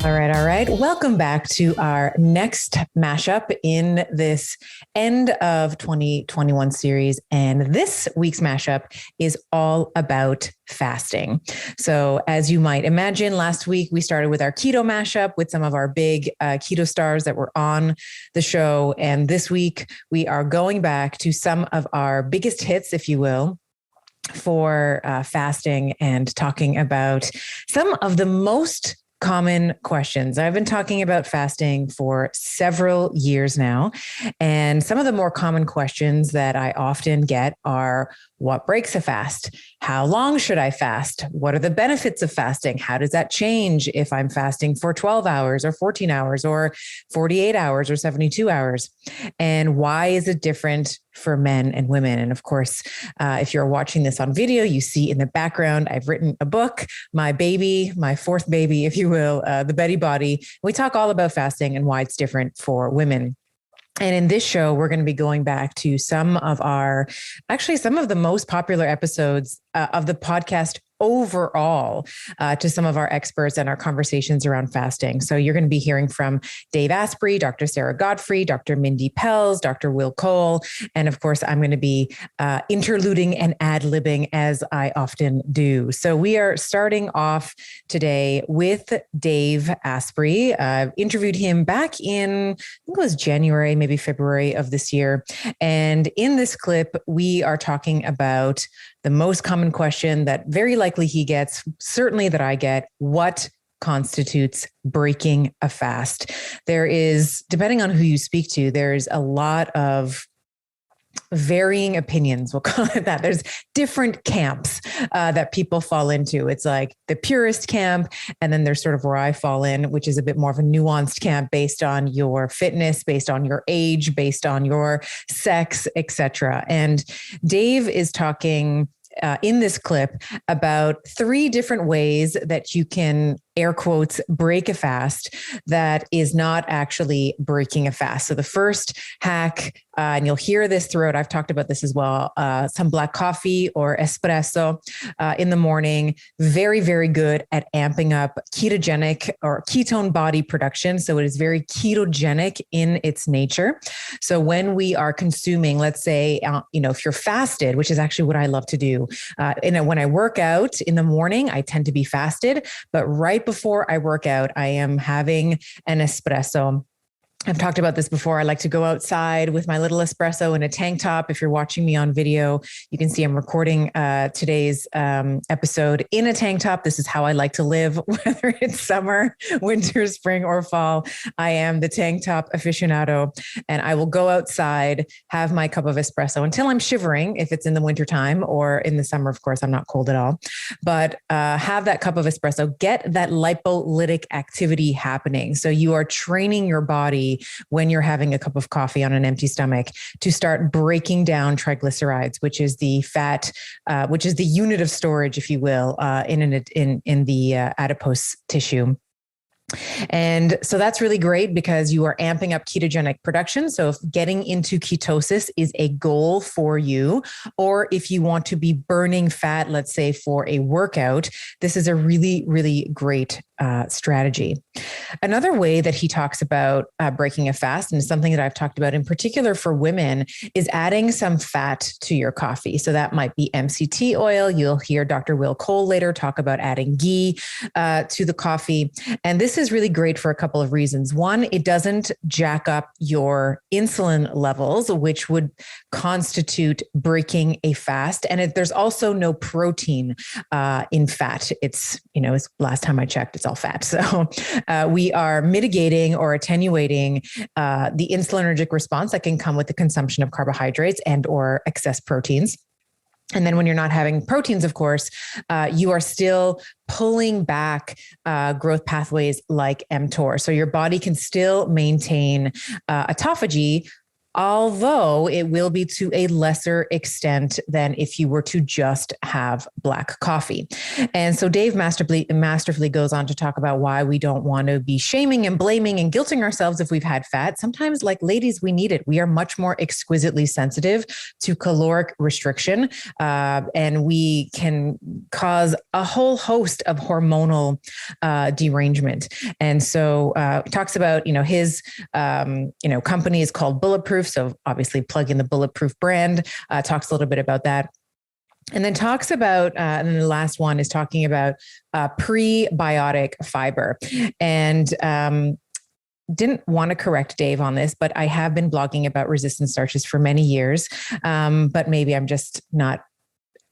All right. All right. Welcome back to our next mashup in this end of 2021 series. And this week's mashup is all about fasting. So as you might imagine, last week we started with our keto mashup with some of our big keto stars that were on the show. And this week we are going back to some of our biggest hits, if you will, for fasting and talking about some of the most common questions. I've been talking about fasting for several years now, and some of the more common questions that I often get are, what breaks a fast? How long should I fast? What are the benefits of fasting? How does that change if I'm fasting for 12 hours or 14 hours or 48 hours or 72 hours? And why is it different for men and women? And of course, if you're watching this on video, you see in the background, I've written a book, my baby, my fourth baby, if you will, The Betty Body. We talk all about fasting and why it's different for women. And in this show, we're going to be going back to some of the most popular episodes of the podcast overall, to some of our experts and our conversations around fasting. So you're going to be hearing from Dave Asprey, Dr. Sara Gottfried, Dr. Mindy Pelz, Dr. Will Cole. And of course, I'm going to be interluding and ad-libbing as I often do. So we are starting off today with Dave Asprey. I interviewed him back in, I think it was January, maybe February of this year. And in this clip, we are talking about the most common question that very likely he gets, certainly that I get: what constitutes breaking a fast? There is, depending on who you speak to, there's a lot of varying opinions. We'll call it that. There's different camps that people fall into. It's like the purist camp. And then there's sort of where I fall in, which is a bit more of a nuanced camp based on your fitness, based on your age, based on your sex, etc. And Dave is talking in this clip about 3 different ways that you can, air quotes, break a fast that is not actually breaking a fast. So the first hack, and you'll hear this throughout, I've talked about this as well, some black coffee or espresso in the morning. Very, very good at amping up ketogenic or ketone body production. So it is very ketogenic in its nature. So when we are consuming, let's say, if you're fasted, which is actually what I love to do, when I work out in the morning, I tend to be fasted, but right before I work out, I am having an espresso. I've talked about this before. I like to go outside with my little espresso in a tank top. If you're watching me on video, you can see I'm recording today's episode in a tank top. This is how I like to live, whether it's summer, winter, spring, or fall. I am the tank top aficionado, and I will go outside, have my cup of espresso until I'm shivering, if it's in the wintertime, or in the summer, of course, I'm not cold at all. But have that cup of espresso, get that lipolytic activity happening. So you are training your body when you're having a cup of coffee on an empty stomach to start breaking down triglycerides, which is the fat, which is the unit of storage, if you will, in the adipose tissue. And so that's really great because you are amping up ketogenic production. So if getting into ketosis is a goal for you, or if you want to be burning fat, let's say for a workout, this is a really, really great strategy. Another way that he talks about breaking a fast, and something that I've talked about in particular for women, is adding some fat to your coffee. So that might be MCT oil. You'll hear Dr. Will Cole later talk about adding ghee to the coffee. And this is really great for a couple of reasons. One, it doesn't jack up your insulin levels, which would constitute breaking a fast. And there's also no protein in fat. It's last time I checked, it's all fat. So we are mitigating or attenuating the insulinergic response that can come with the consumption of carbohydrates and or excess proteins. And then when you're not having proteins, of course, you are still pulling back growth pathways like mTOR. So your body can still maintain autophagy although it will be to a lesser extent than if you were to just have black coffee. And so Dave masterfully goes on to talk about why we don't want to be shaming and blaming and guilting ourselves if we've had fat. Sometimes, like ladies, we need it. We are much more exquisitely sensitive to caloric restriction, and we can cause a whole host of hormonal derangement. And so talks about, his, company is called Bulletproof. So obviously plug in the Bulletproof brand, talks a little bit about that. And then talks about, and then the last one is talking about prebiotic fiber. And didn't want to correct Dave on this, but I have been blogging about resistant starches for many years. But maybe I'm just not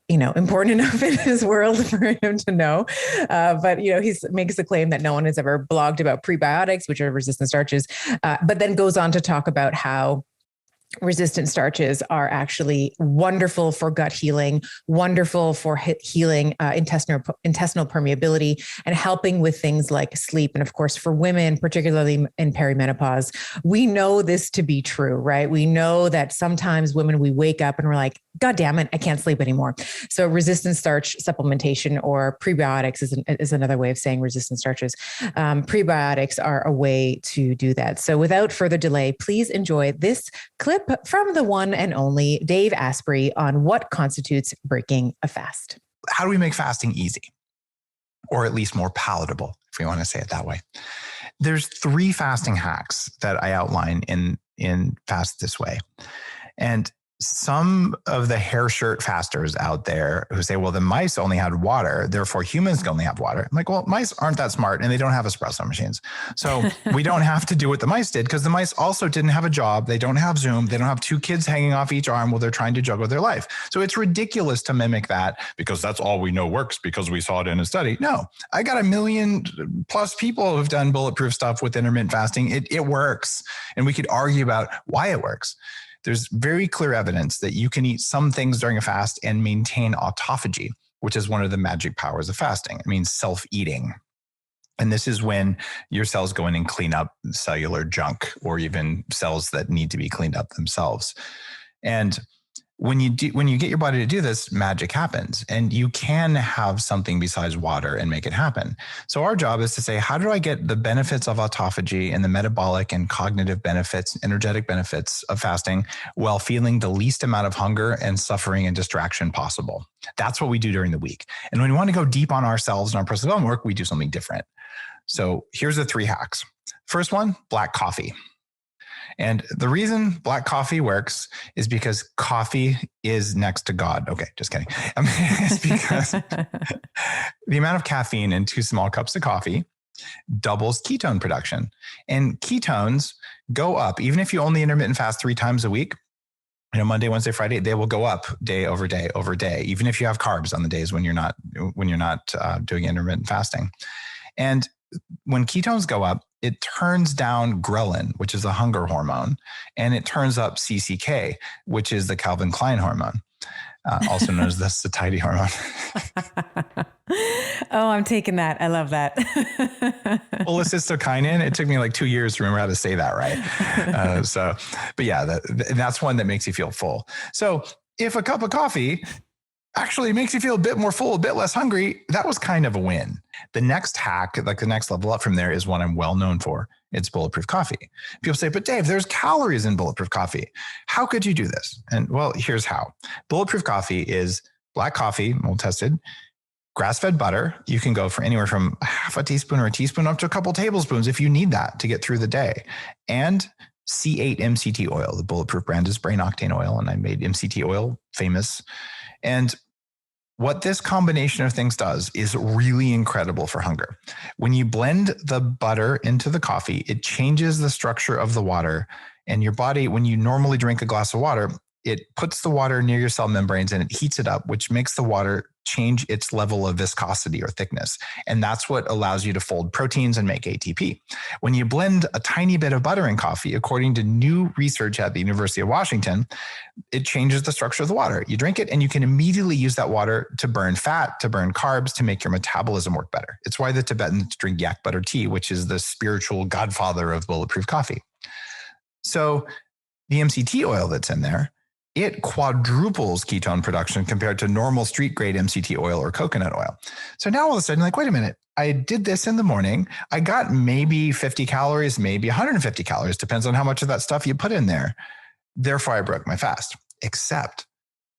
important enough in his world for him to know. But, he makes the claim that no one has ever blogged about prebiotics, which are resistant starches, but then goes on to talk about how resistant starches are actually wonderful for gut healing, wonderful for healing intestinal permeability, and helping with things like sleep. And of course, for women, particularly in perimenopause, we know this to be true, right? We know that sometimes women, we wake up and we're like, God damn it, I can't sleep anymore. So resistant starch supplementation, or prebiotics is another way of saying resistant starches. Prebiotics are a way to do that. So without further delay, please enjoy this clip from the one and only Dave Asprey on what constitutes breaking a fast. How do we make fasting easy, or at least more palatable, if we want to say it that way? There's 3 fasting hacks that I outline in Fast This Way. And some of the hair shirt fasters out there who say, well, the mice only had water, therefore humans can only have water. I'm like, well, mice aren't that smart and they don't have espresso machines. So we don't have to do what the mice did, because the mice also didn't have a job. They don't have Zoom. They don't have 2 kids hanging off each arm while they're trying to juggle their life. So it's ridiculous to mimic that because that's all we know works because we saw it in a study. No, I got 1 million plus people who've done bulletproof stuff with intermittent fasting. It works. And we could argue about why it works. There's very clear evidence that you can eat some things during a fast and maintain autophagy, which is one of the magic powers of fasting. It means self-eating. And this is when your cells go in and clean up cellular junk, or even cells that need to be cleaned up themselves. And when you get your body to do this, magic happens, and you can have something besides water and make it happen. So our job is to say, how do I get the benefits of autophagy and the metabolic and cognitive benefits, energetic benefits of fasting while feeling the least amount of hunger and suffering and distraction possible? That's what we do during the week. And when we want to go deep on ourselves and our personal development work, we do something different. So here's the 3 hacks. First one, black coffee. And the reason black coffee works is because coffee is next to God. Okay, just kidding. It's because the amount of caffeine in 2 small cups of coffee doubles ketone production. And ketones go up. Even if you only intermittent fast 3 times a week, Monday, Wednesday, Friday, they will go up day over day over day, even if you have carbs on the days when you're not doing intermittent fasting. And when ketones go up, it turns down ghrelin, which is a hunger hormone, and it turns up CCK, which is the Calvin Klein hormone, also known as the satiety hormone. Oh, I'm taking that. I love that. Cholecystokinin. It took me like 2 years to remember how to say that right. But yeah, that's one that makes you feel full. So if a cup of coffee actually makes you feel a bit more full, a bit less hungry, that was kind of a win. The next hack, like the next level up from there, is one I'm well known for. It's bulletproof coffee. People say, but Dave, there's calories in bulletproof coffee. How could you do this? And well, here's how. Bulletproof coffee is black coffee, well-tested, grass-fed butter. You can go for anywhere from half a teaspoon or a teaspoon up to a couple tablespoons if you need that to get through the day. And C8 MCT oil. The bulletproof brand is brain octane oil, and I made MCT oil famous. And what this combination of things does is really incredible for hunger. When you blend the butter into the coffee, it changes the structure of the water. And your body, when you normally drink a glass of water, it puts the water near your cell membranes and it heats it up, which makes the water change its level of viscosity or thickness. And that's what allows you to fold proteins and make ATP. When you blend a tiny bit of butter in coffee, according to new research at the University of Washington, it changes the structure of the water. You drink it and you can immediately use that water to burn fat, to burn carbs, to make your metabolism work better. It's why the Tibetans drink yak butter tea, which is the spiritual godfather of bulletproof coffee. So The MCT oil that's in there, it quadruples ketone production compared to normal street grade MCT oil or coconut oil. So now all of a sudden, like, wait a minute, I did this in the morning. I got maybe 50 calories, maybe 150 calories, depends on how much of that stuff you put in there. Therefore, I broke my fast, except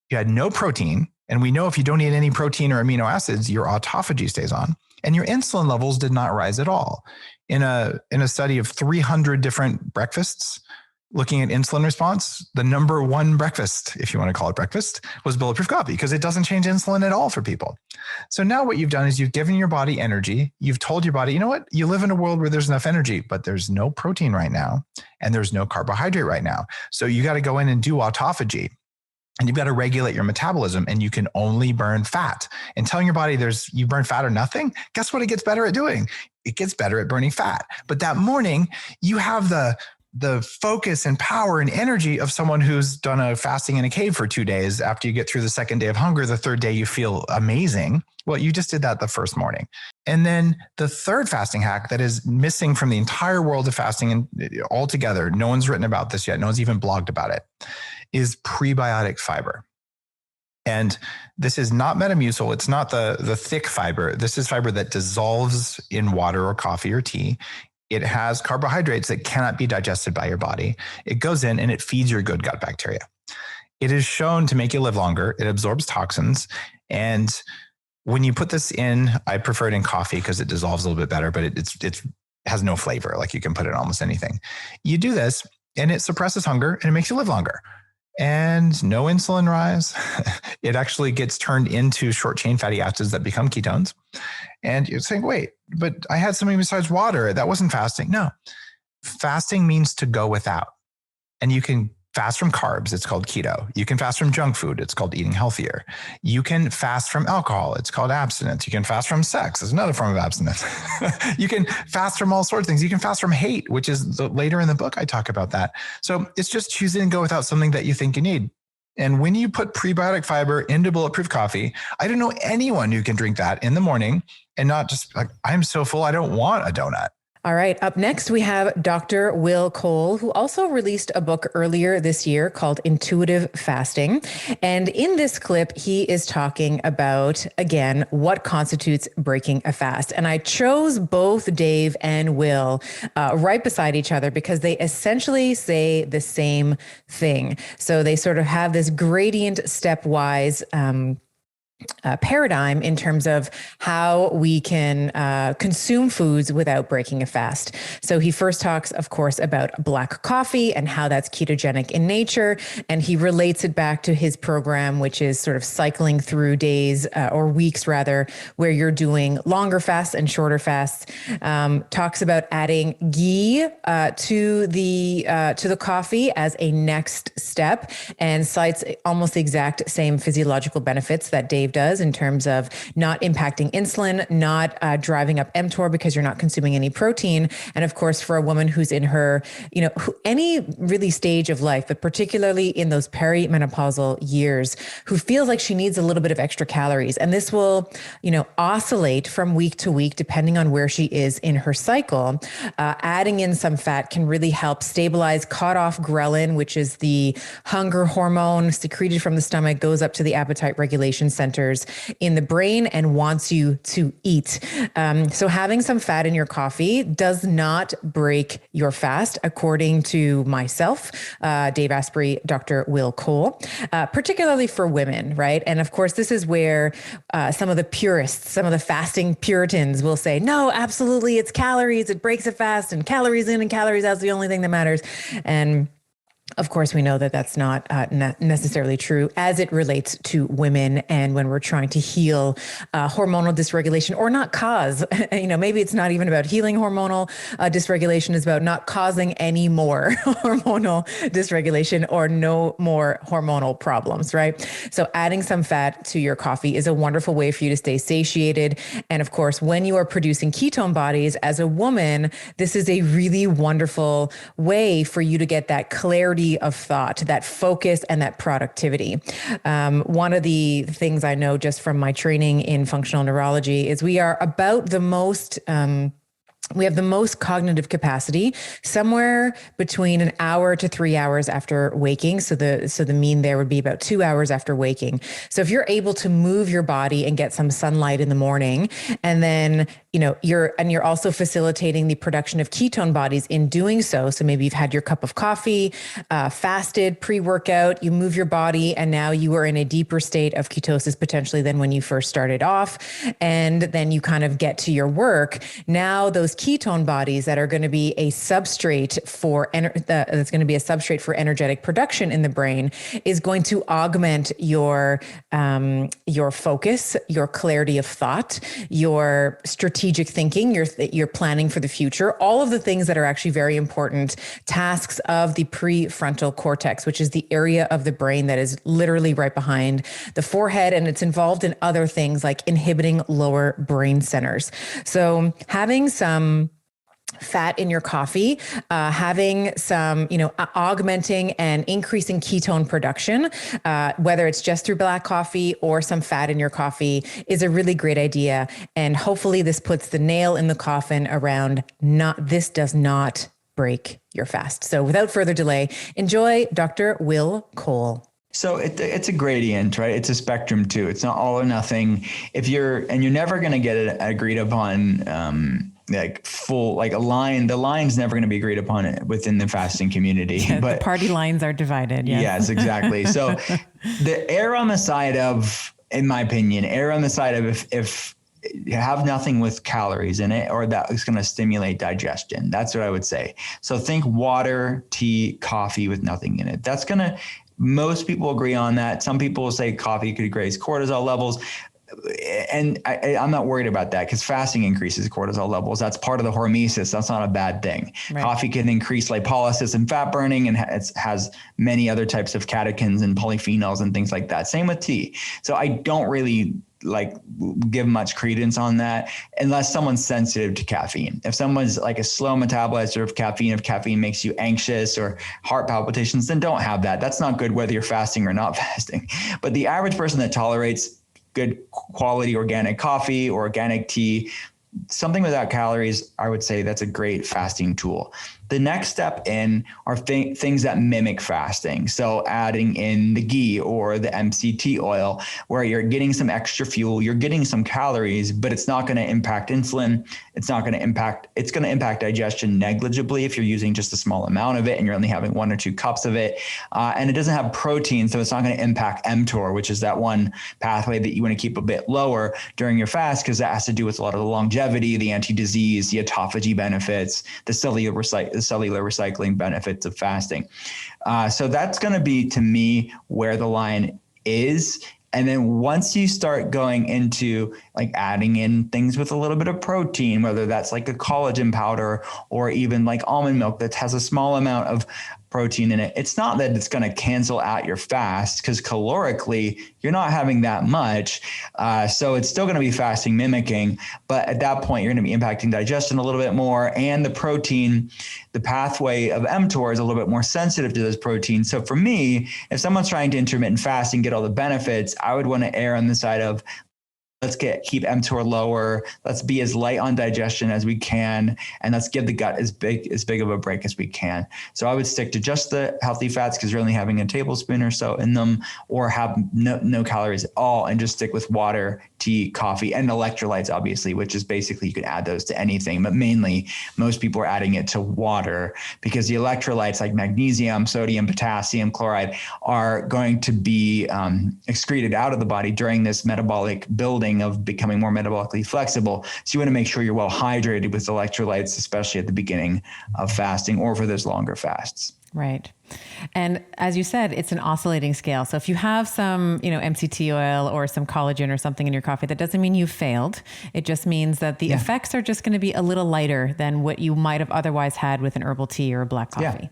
you had no protein. And we know if you don't eat any protein or amino acids, your autophagy stays on and your insulin levels did not rise at all. In a study of 300 different breakfasts, looking at insulin response, the number one breakfast, if you want to call it breakfast, was bulletproof coffee because it doesn't change insulin at all for people. So now what you've done is you've given your body energy. You've told your body, you know what? You live in a world where there's enough energy, but there's no protein right now and there's no carbohydrate right now. So you got to go in and do autophagy. And you've got to regulate your metabolism and you can only burn fat. And telling your body you burn fat or nothing, guess what it gets better at doing? It gets better at burning fat. But that morning you have the focus and power and energy of someone who's done a fasting in a cave for 2 days. After you get through the second day of hunger, the third day you feel amazing. Well, you just did that the first morning. And then the third fasting hack that is missing from the entire world of fasting and altogether, no one's written about this yet, no one's even blogged about it, is prebiotic fiber. And this is not Metamucil. It's not the thick fiber. This is fiber that dissolves in water or coffee or tea. It has carbohydrates that cannot be digested by your body. It goes in and it feeds your good gut bacteria. It is shown to make you live longer. It absorbs toxins. And when you put this in, I prefer it in coffee because it dissolves a little bit better, but it has no flavor. Like you can put it in almost anything. You do this and it suppresses hunger and it makes you live longer. And no insulin rise. It actually gets turned into short chain fatty acids that become ketones. And you're saying, wait, but I had something besides water. That wasn't fasting. No, fasting means to go without. And you can fast from carbs. It's called keto. You can fast from junk food. It's called eating healthier. You can fast from alcohol. It's called abstinence. You can fast from sex. It's another form of abstinence. You can fast from all sorts of things. You can fast from hate, which is later in the book, I talk about that. So it's just choosing to go without something that you think you need. And when you put prebiotic fiber into bulletproof coffee, I don't know anyone who can drink that in the morning and not just like, I'm so full, I don't want a donut. All right. Up next, we have Dr. Will Cole, who also released a book earlier this year called Intuitive Fasting. And in this clip, he is talking about, again, what constitutes breaking a fast. And I chose both Dave and Will right beside each other because they essentially say the same thing. So they sort of have this gradient stepwise paradigm in terms of how we can consume foods without breaking a fast. So he first talks, of course, about black coffee and how that's ketogenic in nature. And he relates it back to his program, which is sort of cycling through days or weeks rather, where you're doing longer fasts and shorter fasts. Talks about adding ghee to the coffee as a next step and cites almost the exact same physiological benefits that Dave does in terms of not impacting insulin, not driving up mTOR because you're not consuming any protein. And of course, for a woman who's in her, any really stage of life, but particularly in those perimenopausal years, who feels like she needs a little bit of extra calories. And this will, oscillate from week to week, depending on where she is in her cycle. Adding in some fat can really help stabilize cut off ghrelin, which is the hunger hormone secreted from the stomach, goes up to the appetite regulation centers in the brain and wants you to eat. So having some fat in your coffee does not break your fast, according to myself, Dave Asprey, Dr. Will Cole, particularly for women, right? And of course, this is where some of the purists, some of the fasting Puritans will say, no, absolutely, it's calories, it breaks a fast, and calories in and calories out is the only thing that matters. And of course, we know that that's not necessarily true as it relates to women and when we're trying to heal hormonal dysregulation or not cause, maybe it's not even about healing hormonal dysregulation. It's about not causing any more hormonal dysregulation or no more hormonal problems, right? So adding some fat to your coffee is a wonderful way for you to stay satiated. And of course, when you are producing ketone bodies as a woman, this is a really wonderful way for you to get that clarity of thought, that focus and that productivity. One of the things I know just from my training in functional neurology is we are about the most we have the most cognitive capacity somewhere between an hour to 3 hours after waking. So the mean there would be about 2 hours after waking. So if you're able to move your body and get some sunlight in the morning, and then, you're also facilitating the production of ketone bodies in doing so. So maybe you've had your cup of coffee, fasted, pre-workout, you move your body, and now you are in a deeper state of ketosis potentially than when you first started off. And then you kind of get to your work. Now those ketone bodies that are going to be a substrate for that's going to be a substrate for energetic production in the brain is going to augment your focus, your clarity of thought, your strategic thinking, your planning for the future, all of the things that are actually very important tasks of the prefrontal cortex, which is the area of the brain that is literally right behind the forehead, and it's involved in other things like inhibiting lower brain centers. So having some fat in your coffee, having some, augmenting and increasing ketone production, whether it's just through black coffee or some fat in your coffee, is a really great idea. And hopefully this puts the nail in the coffin around this does not break your fast. So without further delay, enjoy Dr. Will Cole. So it's a gradient, right? It's a spectrum too. It's not all or nothing. You're never going to get it agreed upon, the line's never going to be agreed upon within the fasting community. Yeah, but the party lines are divided. Yes, yes, exactly. So in my opinion, err on the side of if you have nothing with calories in it, or that is going to stimulate digestion. That's what I would say. So think water, tea, coffee with nothing in it. Most people agree on that. Some people will say coffee could raise cortisol levels. And I'm not worried about that because fasting increases cortisol levels. That's part of the hormesis. That's not a bad thing. Right. Coffee can increase lipolysis and fat burning, and it has many other types of catechins and polyphenols and things like that. Same with tea. So I don't really give much credence on that unless someone's sensitive to caffeine. If someone's like a slow metabolizer of caffeine, if caffeine makes you anxious or heart palpitations, then don't have that. That's not good whether you're fasting or not fasting. But the average person that tolerates good quality organic coffee or organic tea, something without calories, I would say that's a great fasting tool. The next step in are things that mimic fasting. So adding in the ghee or the MCT oil, where you're getting some extra fuel, you're getting some calories, but it's not going to impact insulin. It's going to impact digestion negligibly if you're using just a small amount of it and you're only having 1 or 2 cups of it. And it doesn't have protein, so it's not going to impact mTOR, which is that one pathway that you want to keep a bit lower during your fast, because that has to do with a lot of the longevity, the anti-disease, the autophagy benefits, the cellular recycling benefits of fasting. So that's going to be, to me, where the line is. And then once you start going into like adding in things with a little bit of protein, whether that's like a collagen powder or even like almond milk that has a small amount of protein in it, it's not that it's going to cancel out your fast, because calorically you're not having that much. So it's still going to be fasting mimicking, but at that point you're going to be impacting digestion a little bit more, and the protein, the pathway of mTOR is a little bit more sensitive to those proteins. So for me, if someone's trying to intermittent fast and get all the benefits, I would want to err on the side of let's keep mTOR lower. Let's be as light on digestion as we can, and let's give the gut as big of a break as we can. So I would stick to just the healthy fats because you're only having a tablespoon or so in them, or have no calories at all, and just stick with water, tea, coffee, and electrolytes, obviously, which is basically you can add those to anything. But mainly, most people are adding it to water because the electrolytes like magnesium, sodium, potassium, chloride are going to be excreted out of the body during this metabolic building of becoming more metabolically flexible. So you want to make sure you're well hydrated with electrolytes, especially at the beginning of fasting or for those longer fasts. Right. And as you said, it's an oscillating scale. So if you have some, MCT oil or some collagen or something in your coffee, that doesn't mean you failed. It just means that the effects are just going to be a little lighter than what you might have otherwise had with an herbal tea or a black coffee.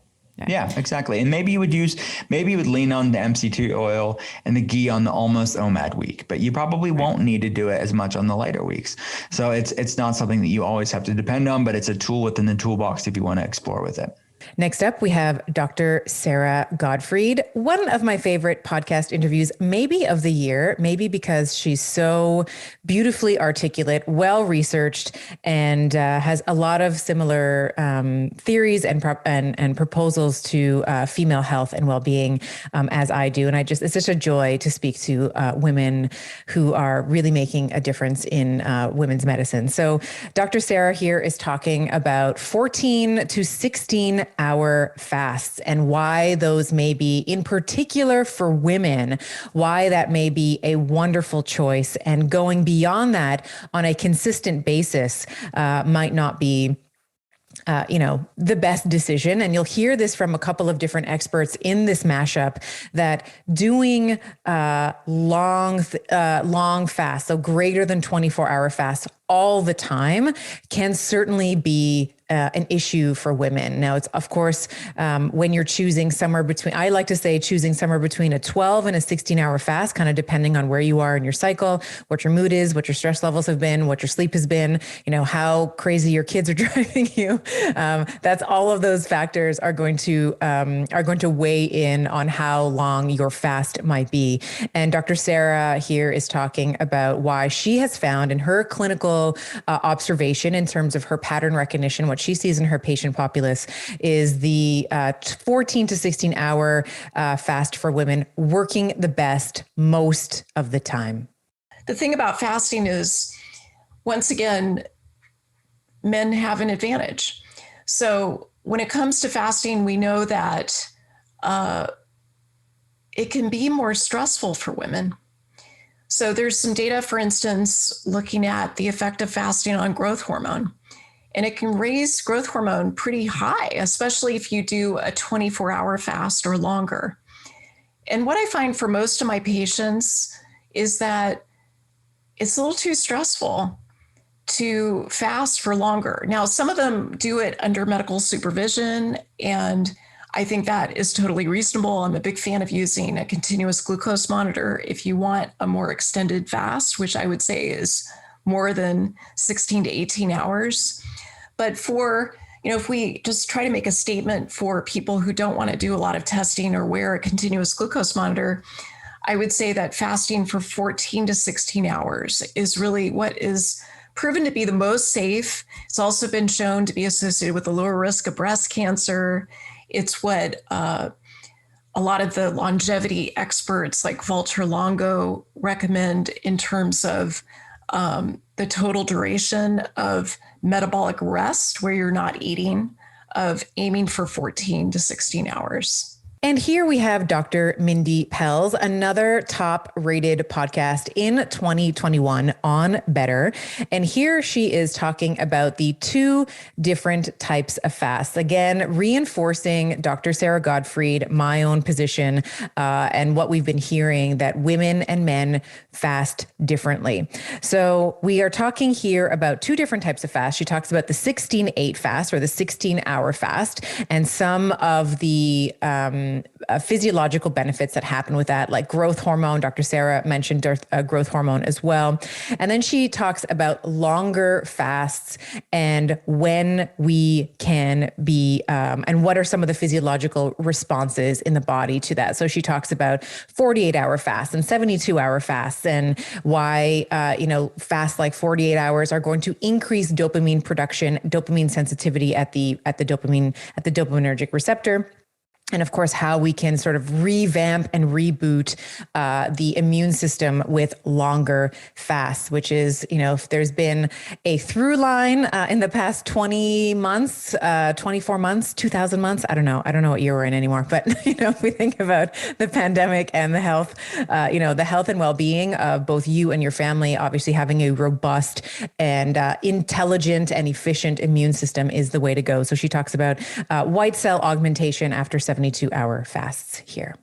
Yeah, exactly. And maybe you would lean on the MCT oil and the ghee on the almost OMAD week, but you probably won't need to do it as much on the lighter weeks. So it's not something that you always have to depend on, but it's a tool within the toolbox if you want to explore with it. Next up, we have Dr. Sara Gottfried, one of my favorite podcast interviews, maybe of the year, maybe because she's so beautifully articulate, well-researched, and has a lot of similar theories and proposals to female health and well-being as I do. And it's such a joy to speak to women who are really making a difference in women's medicine. So Dr. Sara here is talking about 14 to 16-hour fasts and why those may be, in particular for women, why that may be a wonderful choice, and going beyond that on a consistent basis might not be the best decision. And you'll hear this from a couple of different experts in this mashup, that doing long fasts, so greater than 24-hour fasts all the time, can certainly be an issue for women. Now, it's of course, when you're choosing somewhere between, I like to say choosing somewhere between a 12 and a 16-hour fast, kind of depending on where you are in your cycle, what your mood is, what your stress levels have been, what your sleep has been, how crazy your kids are driving you. That's all of those factors are going to weigh in on how long your fast might be. And Dr. Sara here is talking about why she has found in her clinical observation, in terms of her pattern recognition, what she sees in her patient populace, is the 14 to 16 hour fast for women working the best most of the time. The thing about fasting is, once again, men have an advantage. So when it comes to fasting, we know that it can be more stressful for women. So there's some data, for instance, looking at the effect of fasting on growth hormone. And it can raise growth hormone pretty high, especially if you do a 24-hour fast or longer. And what I find for most of my patients is that it's a little too stressful to fast for longer. Now, some of them do it under medical supervision, and I think that is totally reasonable. I'm a big fan of using a continuous glucose monitor if you want a more extended fast, which I would say is more than 16 to 18 hours. But for, if we just try to make a statement for people who don't want to do a lot of testing or wear a continuous glucose monitor, I would say that fasting for 14 to 16 hours is really what is proven to be the most safe. It's also been shown to be associated with a lower risk of breast cancer. It's what a lot of the longevity experts like Walter Longo recommend in terms of the total duration of metabolic rest, where you're not eating, of aiming for 14 to 16 hours. And here we have Dr. Mindy Pelz, another top-rated podcast in 2021 on Better. And here she is talking about the two different types of fasts. Again, reinforcing Dr. Sara Gottfried, my own position, and what we've been hearing, that women and men fast differently. So we are talking here about two different types of fast. She talks about the 16-8 fast, or the 16-hour fast, and some of the physiological benefits that happen with that, like growth hormone. Dr. Sara mentioned growth hormone as well. And then she talks about longer fasts and when we can be, and what are some of the physiological responses in the body to that. So she talks about 48-hour fasts and 72-hour fasts, and why, fasts like 48 hours are going to increase dopamine production, dopamine sensitivity at the dopaminergic receptor. And of course, how we can sort of revamp and reboot the immune system with longer fasts, which is, if there's been a through line in the past 20 months, 24 months, 2000 months, I don't know what year we're in anymore, but, if we think about the pandemic and the health, the health and well-being of both you and your family, obviously having a robust and intelligent and efficient immune system is the way to go. So she talks about white cell augmentation after 72-hour fasts here.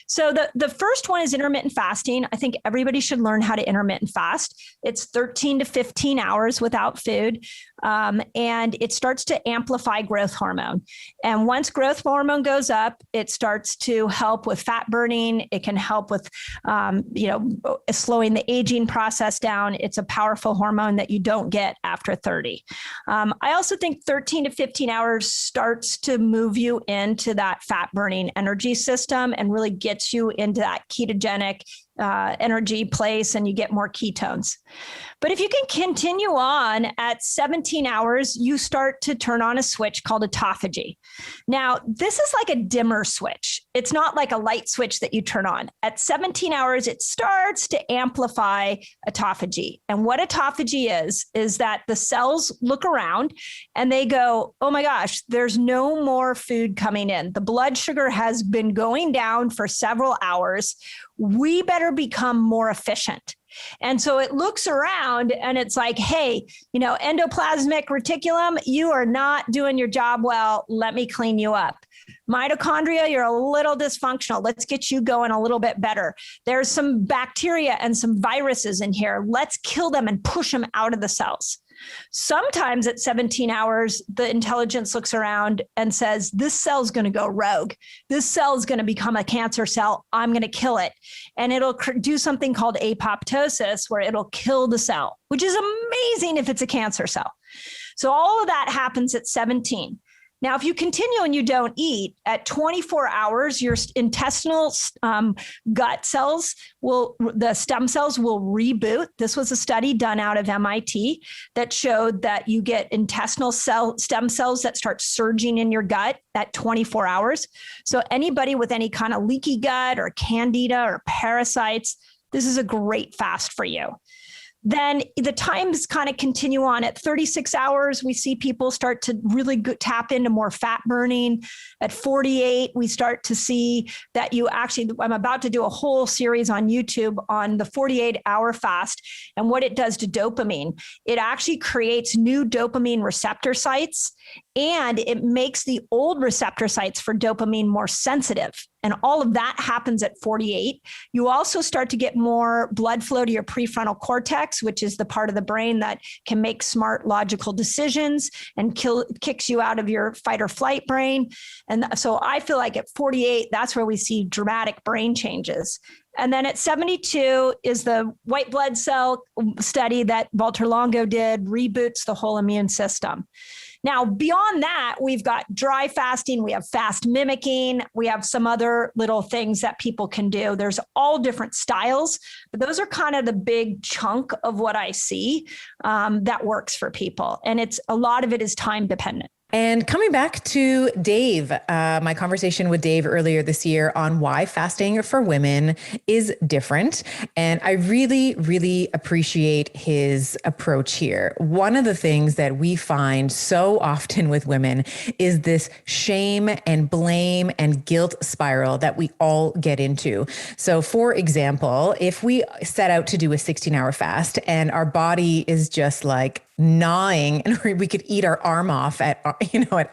So the first one is intermittent fasting. I think everybody should learn how to intermittent fast. It's 13 to 15 hours without food. And it starts to amplify growth hormone. And once growth hormone goes up, it starts to help with fat burning. It can help with, slowing the aging process down. It's a powerful hormone that you don't get after 30. I also think 13 to 15 hours starts to move you into that fat burning energy system and really gets you into that ketogenic energy place, and you get more ketones. But if you can continue on at 17 hours, you start to turn on a switch called autophagy. Now, this is like a dimmer switch. It's not like a light switch that you turn on. At 17 hours, it starts to amplify autophagy. And what autophagy is that the cells look around and they go, oh my gosh, there's no more food coming in. The blood sugar has been going down for several hours. We better become more efficient. And so it looks around and it's like, hey, endoplasmic reticulum, you are not doing your job well. Let me clean you up. Mitochondria, you're a little dysfunctional. Let's get you going a little bit better. There's some bacteria and some viruses in here. Let's kill them and push them out of the cells. Sometimes at 17 hours, the intelligence looks around and says, this cell's going to go rogue. This cell's going to become a cancer cell. I'm going to kill it. And it'll do something called apoptosis, where it'll kill the cell, which is amazing if it's a cancer cell. So all of that happens at 17. Now, if you continue and you don't eat, at 24 hours, your intestinal gut cells the stem cells will reboot. This was a study done out of MIT that showed that you get intestinal stem cells that start surging in your gut at 24 hours. So anybody with any kind of leaky gut or candida or parasites, this is a great fast for you. Then the times kind of continue on. At 36 hours, we see people start to really tap into more fat burning. At 48, we start to see that I'm about to do a whole series on YouTube on the 48-hour fast and what it does to dopamine. It actually creates new dopamine receptor sites, and it makes the old receptor sites for dopamine more sensitive. And all of that happens at 48. You also start to get more blood flow to your prefrontal cortex, which is the part of the brain that can make smart, logical decisions and kicks you out of your fight or flight brain. And so I feel like at 48, that's where we see dramatic brain changes. And then at 72 is the white blood cell study that Walter Longo did, reboots the whole immune system. Now, beyond that, we've got dry fasting, we have fast mimicking, we have some other little things that people can do. There's all different styles, but those are kind of the big chunk of what I see that works for people. And a lot of it is time dependent. And coming back to Dave, my conversation with Dave earlier this year on why fasting for women is different. And I really, really appreciate his approach here. One of the things that we find so often with women is this shame and blame and guilt spiral that we all get into. So for example, if we set out to do a 16-hour fast and our body is just like gnawing and we could eat our arm off at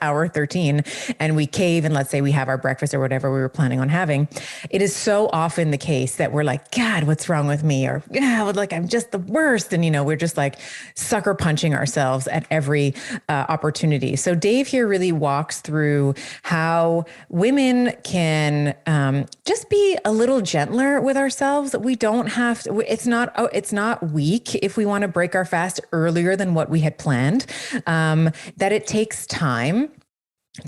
hour 13 and we cave and let's say we have our breakfast or whatever we were planning on having, it is so often the case that we're like, God, what's wrong with me? Or I'm just the worst. And, we're just like sucker punching ourselves at every opportunity. So Dave here really walks through how women can just be a little gentler with ourselves. We don't have to, it's not weak if we want to break our fast earlier than what we had planned, that it takes time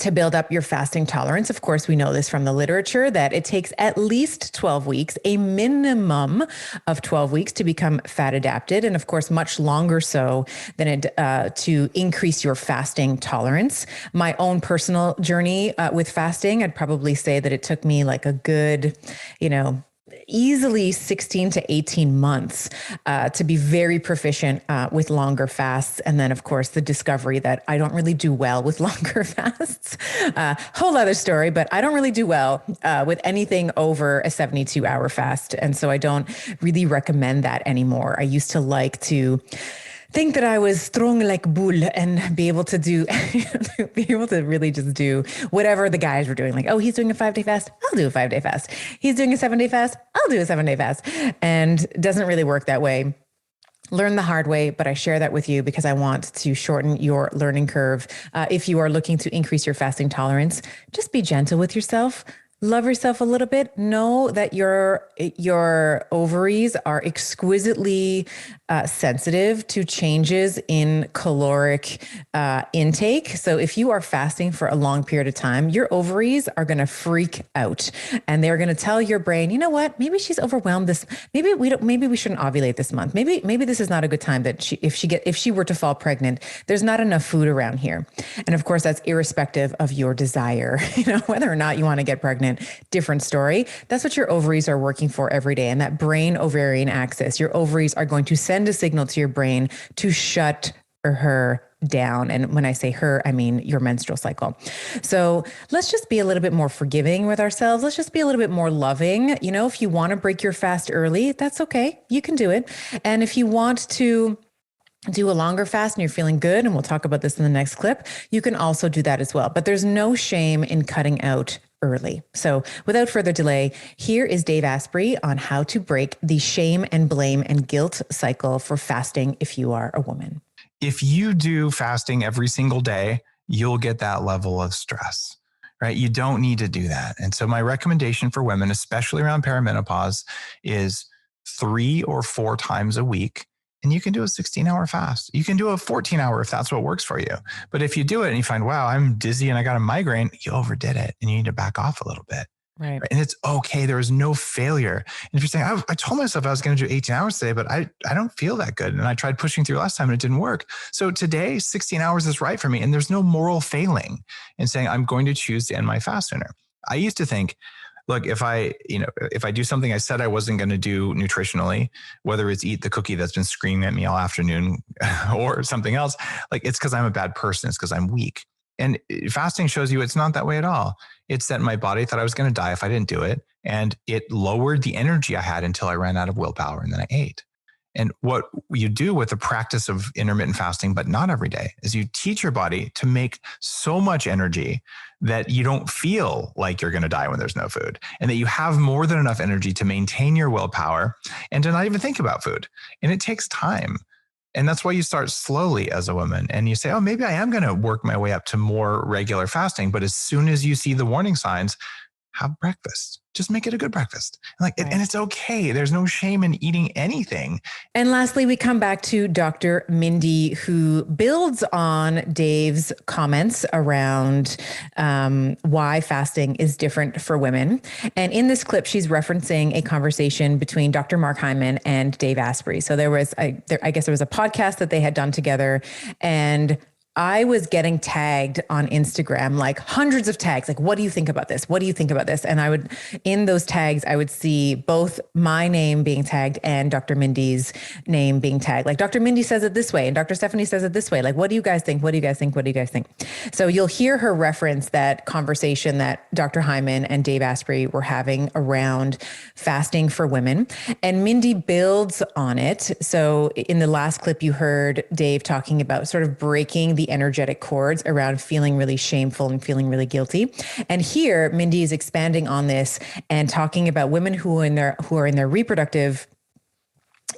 to build up your fasting tolerance. Of course, we know this from the literature that it takes at least 12 weeks, a minimum of 12 weeks to become fat adapted. And of course, much longer so than to increase your fasting tolerance. My own personal journey with fasting, I'd probably say that it took me like a good, easily 16 to 18 months to be very proficient with longer fasts. And then, of course, the discovery that I don't really do well with longer fasts. Whole other story, but I don't really do well with anything over a 72-hour fast. And so I don't really recommend that anymore. I used to like to think that I was strong like bull and be able to really just do whatever the guys were doing. Like, oh, he's doing a 5-day fast, I'll do a 5-day fast. He's doing a 7-day fast, I'll do a 7-day fast. And it doesn't really work that way. Learn the hard way, but I share that with you because I want to shorten your learning curve. If you are looking to increase your fasting tolerance, just be gentle with yourself. Love yourself a little bit. Know that your ovaries are exquisitely sensitive to changes in caloric intake. So if you are fasting for a long period of time, your ovaries are going to freak out, and they're going to tell your brain, you know what? Maybe she's overwhelmed. Maybe we shouldn't ovulate this month. Maybe this is not a good time that if she were to fall pregnant, there's not enough food around here. And of course, that's irrespective of your desire. Whether or not you want to get pregnant. Different story. That's what your ovaries are working for every day. And that brain ovarian axis, your ovaries are going to send a signal to your brain to shut her down. And when I say her, I mean your menstrual cycle. So let's just be a little bit more forgiving with ourselves. Let's just be a little bit more loving. If you want to break your fast early, that's okay. You can do it. And if you want to do a longer fast and you're feeling good, and we'll talk about this in the next clip, you can also do that as well. But there's no shame in cutting out early. So without further delay, here is Dave Asprey on how to break the shame and blame and guilt cycle for fasting if you are a woman. If you do fasting every single day, you'll get that level of stress, right? You don't need to do that. And so my recommendation for women, especially around perimenopause, is 3 or 4 times a week. And you can do a 16-hour fast. You can do a 14-hour if that's what works for you. But if you do it and you find, wow, I'm dizzy and I got a migraine, you overdid it and you need to back off a little bit. Right. And it's okay. There is no failure. And if you're saying, I told myself I was going to do 18 hours today, but I don't feel that good. And I tried pushing through last time and it didn't work. So today, 16 hours is right for me. And there's no moral failing in saying, I'm going to choose to end my fast sooner. I used to think, look, if I do something I said I wasn't going to do nutritionally, whether it's eat the cookie that's been screaming at me all afternoon or something else, like it's because I'm a bad person. It's because I'm weak. And fasting shows you it's not that way at all. It's that my body thought I was going to die if I didn't do it. And it lowered the energy I had until I ran out of willpower and then I ate. And what you do with the practice of intermittent fasting, but not every day, is you teach your body to make so much energy that you don't feel like you're going to die when there's no food, and that you have more than enough energy to maintain your willpower and to not even think about food. And it takes time. And that's why you start slowly as a woman and you say, oh, maybe I am going to work my way up to more regular fasting. But as soon as you see the warning signs, have breakfast. Just make it a good breakfast. Right. And it's okay. There's no shame in eating anything. And lastly, we come back to Dr. Mindy, who builds on Dave's comments around why fasting is different for women. And in this clip, she's referencing a conversation between Dr. Mark Hyman and Dave Asprey. So there was, I guess there was a podcast that they had done together, and I was getting tagged on Instagram, like hundreds of tags. Like, what do you think about this? What do you think about this? And in those tags, I would see both my name being tagged and Dr. Mindy's name being tagged. Like, Dr. Mindy says it this way and Dr. Stephanie says it this way. Like, what do you guys think? What do you guys think? What do you guys think? So you'll hear her reference that conversation that Dr. Hyman and Dave Asprey were having around fasting for women. And Mindy builds on it. So in the last clip, you heard Dave talking about sort of breaking the energetic cords around feeling really shameful and feeling really guilty. And here, Mindy is expanding on this and talking about women who are in their reproductive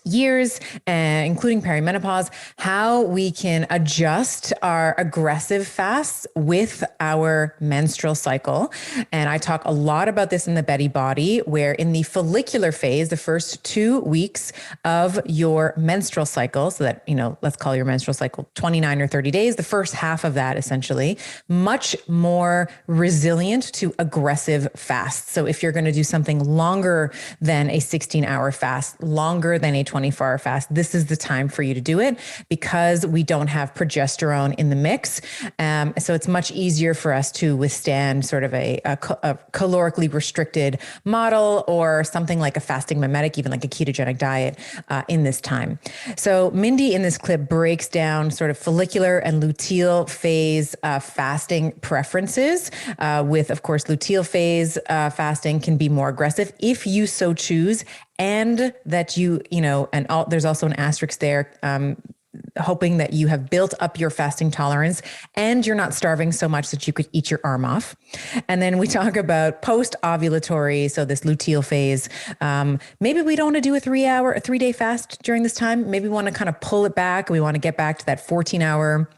years, including perimenopause, how we can adjust our aggressive fasts with our menstrual cycle. And I talk a lot about this in the Betty Body, where in the follicular phase, the first 2 weeks of your menstrual cycle, so that, let's call your menstrual cycle 29 or 30 days, the first half of that essentially, much more resilient to aggressive fasts. So if you're going to do something longer than a 16-hour fast, longer than a 24-hour fast, this is the time for you to do it, because we don't have progesterone in the mix. So it's much easier for us to withstand sort of a calorically restricted model or something like a fasting mimetic, even like a ketogenic diet in this time. So Mindy in this clip breaks down sort of follicular and luteal phase fasting preferences with, of course, luteal phase fasting can be more aggressive if you so choose. And that there's also an asterisk there hoping that you have built up your fasting tolerance and you're not starving so much that you could eat your arm off. And then we talk about post-ovulatory, so this luteal phase. Maybe we don't want to do a 3-day fast during this time. Maybe we want to kind of pull it back. We want to get back to that 14-hour,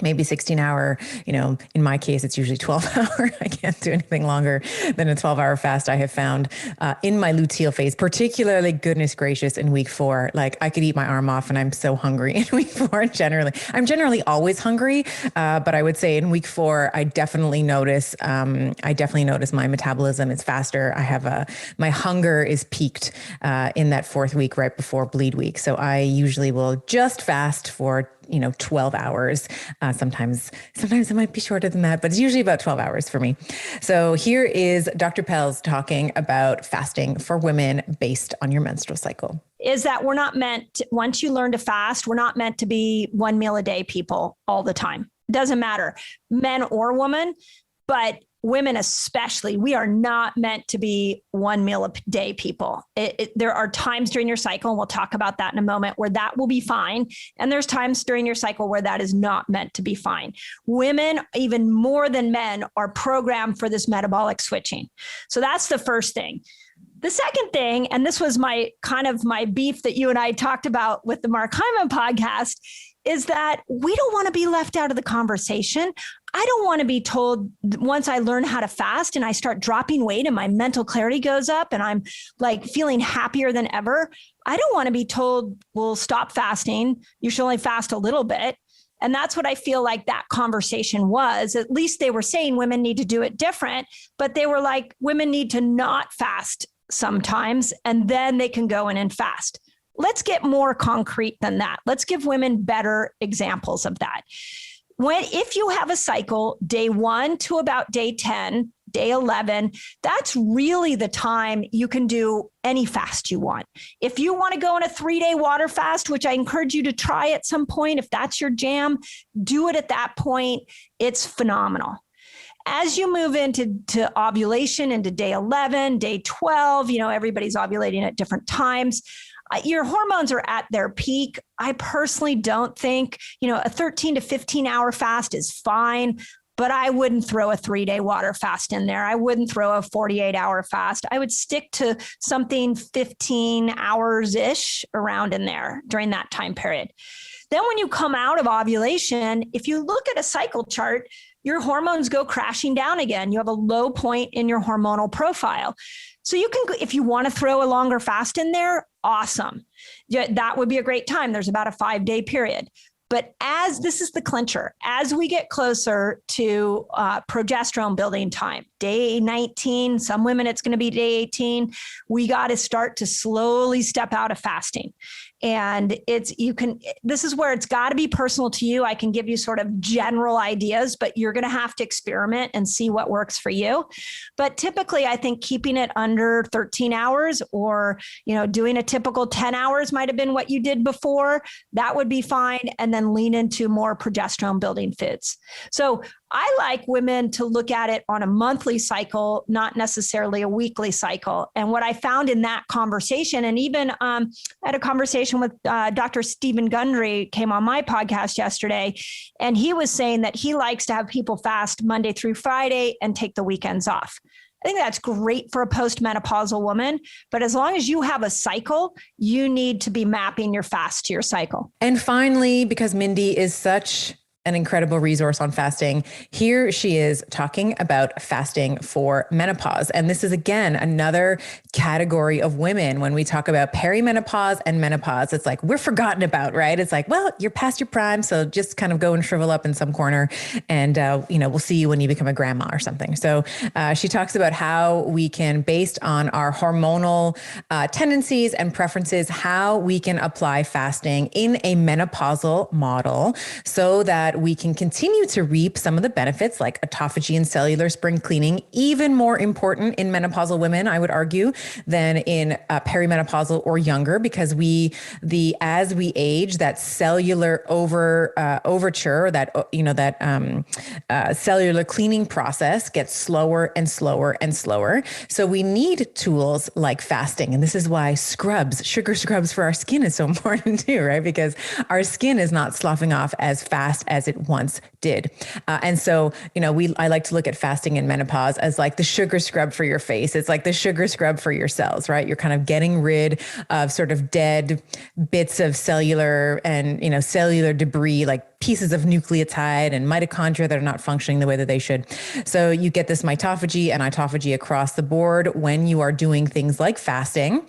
maybe 16-hour, in my case, it's usually 12-hour. I can't do anything longer than a 12-hour fast. I have found in my luteal phase, particularly, goodness gracious, in week 4, like I could eat my arm off and I'm so hungry in week 4 generally. I'm generally always hungry, but I would say in week 4, I definitely notice my metabolism is faster. I have my hunger is peaked in that 4th week right before bleed week. So I usually will just fast for 12 hours. Sometimes it might be shorter than that, but it's usually about 12 hours for me. So here is Dr. Pelz talking about fasting for women based on your menstrual cycle. Is that we're not meant, once you learn to fast, we're not meant to be 1 meal a day people all the time. It doesn't matter, men or women, but women especially, we are not meant to be 1 meal a day people. There are times during your cycle, and we'll talk about that in a moment, where that will be fine. And there's times during your cycle where that is not meant to be fine. Women, even more than men, are programmed for this metabolic switching. So that's the first thing. The second thing, and this was my beef that you and I talked about with the Mark Hyman podcast, is that we don't want to be left out of the conversation. I don't want to be told once I learn how to fast and I start dropping weight and my mental clarity goes up and I'm like feeling happier than ever. I don't want to be told, well, stop fasting. You should only fast a little bit. And that's what I feel like that conversation was. At least they were saying women need to do it different, but they were like, women need to not fast sometimes, and then they can go in and fast. Let's get more concrete than that. Let's give women better examples of that. If you have a cycle, day 1 to about day 10, day 11, that's really the time you can do any fast you want. If you want to go on a 3-day water fast, which I encourage you to try at some point, if that's your jam, do it at that point. It's phenomenal. As you move into ovulation, into day 11, day 12, everybody's ovulating at different times. Your hormones are at their peak. I personally don't think, a 13 to 15 hour fast is fine, but I wouldn't throw a 3-day water fast in there. I wouldn't throw a 48-hour fast. I would stick to something 15 hours-ish around in there during that time period. Then when you come out of ovulation, if you look at a cycle chart, your hormones go crashing down again. You have a low point in your hormonal profile. So you can, if you want to throw a longer fast in there, awesome. Yeah, that would be a great time. There's about a 5-day period. But this is the clincher, as we get closer to progesterone building time, day 19, some women it's going to be day 18, we got to start to slowly step out of fasting. And this is where it's got to be personal to you. I can give you sort of general ideas, but you're going to have to experiment and see what works for you. But typically, I think keeping it under 13 hours or, doing a typical 10 hours might have been what you did before. That would be fine. And then lean into more progesterone building foods. So I like women to look at it on a monthly cycle, not necessarily a weekly cycle. And what I found in that conversation, and even I had a conversation with Dr. Stephen Gundry, came on my podcast yesterday, and he was saying that he likes to have people fast Monday through Friday and take the weekends off. I think that's great for a postmenopausal woman, but as long as you have a cycle, you need to be mapping your fast to your cycle. And finally, because Mindy is such an incredible resource on fasting, here she is talking about fasting for menopause. And this is, again, another category of women. When we talk about perimenopause and menopause, it's like we're forgotten about, right? It's like, well, you're past your prime, so just kind of go and shrivel up in some corner and, we'll see you when you become a grandma or something. So she talks about how we can, based on our hormonal tendencies and preferences, how we can apply fasting in a menopausal model so that that we can continue to reap some of the benefits like autophagy and cellular spring cleaning, even more important in menopausal women, I would argue, than in perimenopausal or younger, because as we age, that cellular overture, that cellular cleaning process gets slower and slower and slower. So we need tools like fasting. And this is why sugar scrubs for our skin is so important too, right? Because our skin is not sloughing off as fast as it once did. And so, I like to look at fasting in menopause as like the sugar scrub for your face. It's like the sugar scrub for your cells, right? You're kind of getting rid of sort of dead bits of cellular and, cellular debris, like pieces of nucleotide and mitochondria that are not functioning the way that they should. So you get this mitophagy and autophagy across the board when you are doing things like fasting.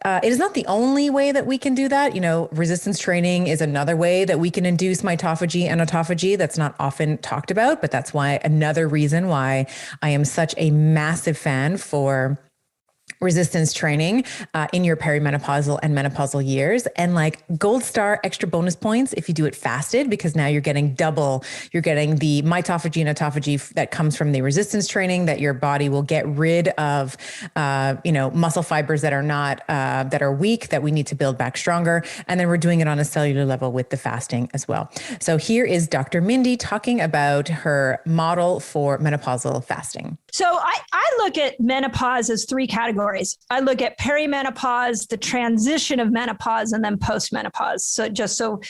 It is not the only way that we can do that. Resistance training is another way that we can induce mitophagy and autophagy that's not often talked about, but that's why another reason why I am such a massive fan for resistance training in your perimenopausal and menopausal years, and like gold star extra bonus points if you do it fasted, because now you're getting the mitophagy and autophagy that comes from the resistance training, that your body will get rid of, muscle fibers that are not, that are weak, that we need to build back stronger. And then we're doing it on a cellular level with the fasting as well. So here is Dr. Mindy talking about her model for menopausal fasting. So I look at menopause as three categories. I look at perimenopause, the transition of menopause, and then postmenopause. So just so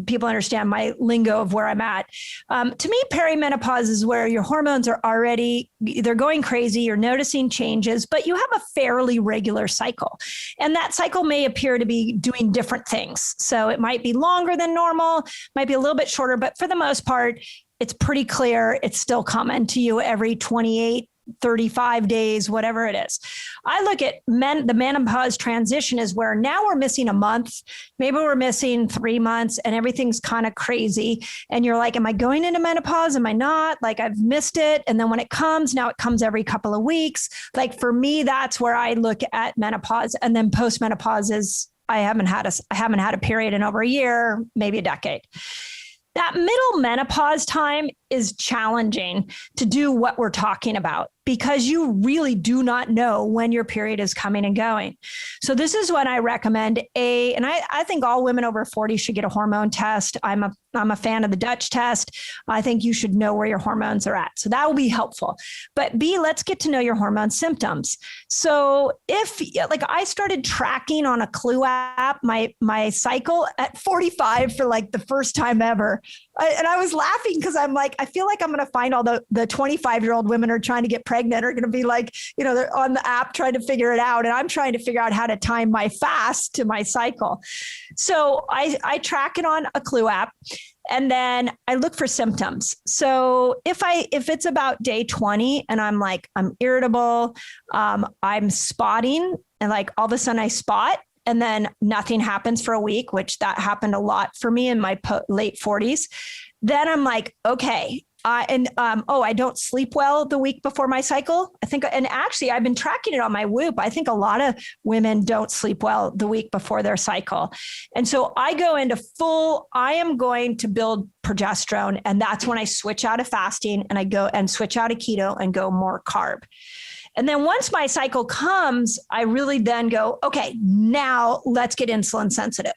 people understand my lingo of where I'm at. To me, perimenopause is where your hormones are already, they're going crazy, you're noticing changes, but you have a fairly regular cycle. And that cycle may appear to be doing different things. So it might be longer than normal, might be a little bit shorter, but for the most part, it's pretty clear it's still coming to you every 28, 35 days, whatever it is. I look at the menopause transition is where now we're missing a month, maybe we're missing 3 months, and everything's kind of crazy. And you're like, am I going into menopause? Am I not? Like, I've missed it. And then when it comes, now it comes every couple of weeks. Like, for me, that's where I look at menopause. And then postmenopause is I haven't had a period in over a year, maybe a decade. That middle menopause time is challenging to do what we're talking about, because you really do not know when your period is coming and going. So this is when I recommend and I think all women over 40 should get a hormone test. I'm a fan of the Dutch test. I think you should know where your hormones are at. So that will be helpful. But B, let's get to know your hormone symptoms. So if I started tracking on a Clue app, my cycle at 45 for like the first time ever. And I was laughing because I'm like, I feel like I'm going to find all the 25-year-old women who are trying to get pregnant are going to be like, they're on the app trying to figure it out. And I'm trying to figure out how to time my fast to my cycle. So I track it on a Clue app. And then I look for symptoms. So if it's about day 20 and I'm irritable, I'm spotting, and like all of a sudden I spot, and then nothing happens for a week, which that happened a lot for me in my late 40s. Then I'm like, okay. I don't sleep well the week before my cycle. And actually I've been tracking it on my Whoop. I think a lot of women don't sleep well the week before their cycle. And so I go into I am going to build progesterone. And that's when I switch out of fasting and I go and switch out of keto and go more carb. And then once my cycle comes, I really then go, okay, now let's get insulin sensitive.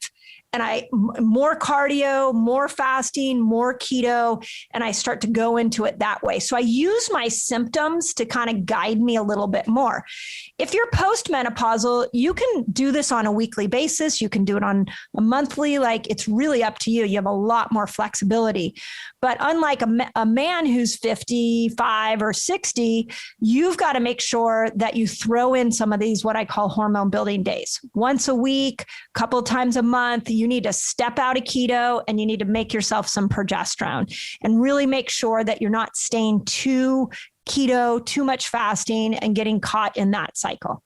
And more cardio, more fasting, more keto, and I start to go into it that way. So I use my symptoms to kind of guide me a little bit more. If you're postmenopausal, you can do this on a weekly basis. You can do it on a monthly, it's really up to you. You have a lot more flexibility. But unlike a man who's 55 or 60, you've got to make sure that you throw in some of these, what I call hormone building days. Once a week, a couple times a month, you need to step out of keto and you need to make yourself some progesterone and really make sure that you're not staying too keto, too much fasting and getting caught in that cycle.